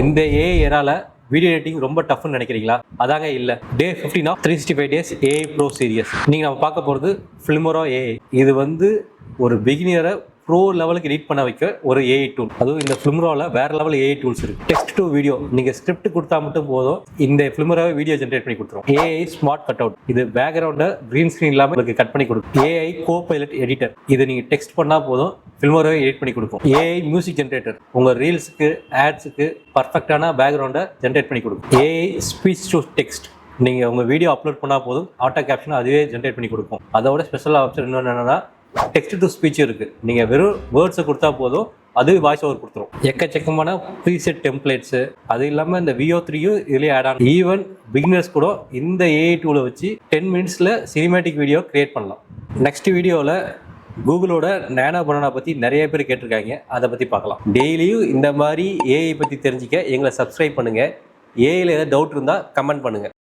இந்த AI ஏரால video editing ரொம்ப டஃப்னு நினைக்கிறீங்களா? அதாங்க இல்லை. Day 15 of 365 days AI pro series. நீங்கள் நம்ம பார்க்க போகிறது ஃபில்மோரா ஏஐ. இது வந்து ஒரு பிகினியரை ப்ரோ லெவலுக்கு எடிட் பண்ண வைக்க ஒரு ஏஐ டூல். அதுவும் இந்த ஃபிலிமோராவில் வேற லெவல் ஏஐ டூல்ஸ் இருக்கு. டெக்ஸ்ட் டு வீடியோ நீங்கள் ஸ்கிரிப்ட் கொடுத்தா மட்டும் போதும், இந்த ஃபிலிமோராவை வீடியோ ஜென்ரேட் பண்ணி கொடுத்துரும். ஏஐ ஸ்மார்ட் கட் அவுட், இது பேக்ரவுண்டை கிரீன் ஸ்க்ரீன் இல்லாமல் உங்களுக்கு கட் பண்ணி கொடுக்கும். ஏஐ கோ பைலட் எடிட்டர், இது நீங்கள் டெக்ஸ்ட் பண்ணால் போதும் ஃபிலிமோராவை எடிட் பண்ணி கொடுக்கும். ஏஐ மியூசிக் ஜென்ரேட்டர், உங்கள் ரீல்ஸுக்கு ஆட்ஸுக்கு பர்ஃபெக்டான பேக்ரவுண்டை ஜென்ரேட் பண்ணி கொடுக்கும். ஏஐ ஸ்பீச் டு டெக்ஸ்ட், நீங்கள் உங்கள் வீடியோ அப்லோட் பண்ணால் போதும் ஆட்டோ கேப்ஷன் அதுவே ஜென்ரேட் பண்ணி கொடுக்கும். அதோட ஸ்பெஷல் ஆப்ஷன் இன்னொன்று என்னென்னா டெக்ஸ்ட் டு ஸ்பீச் இருக்குது. நீங்கள் வெறும் வேர்ட்ஸை கொடுத்தா போதும் அது வாய்ஸ் ஓவர் கொடுத்துரும். எக்கச்சக்கமான ப்ரீசெட் டெம்ப்ளேட்ஸு, அது இல்லாமல் இந்த VO3யும் இதுலேயே ஆட் ஆன். ஈவன் பிகினர்ஸ் கூட இந்த ஏஐ டூலை வச்சு 10 மினிட்ஸில் சினிமேட்டிக் வீடியோ க்ரியேட் பண்ணலாம். நெக்ஸ்ட் வீடியோவில் கூகுளோட நேனோ பனானா பற்றி நிறைய பேர் கேட்டிருக்காங்க, அதை பற்றி பார்க்கலாம். டெய்லியும் இந்த மாதிரி ஏஐ பற்றி தெரிஞ்சுக்க எங்களை சப்ஸ்கிரைப் பண்ணுங்கள். ஏஐயில் ஏதாவது டவுட் இருந்தால் கமெண்ட் பண்ணுங்கள்.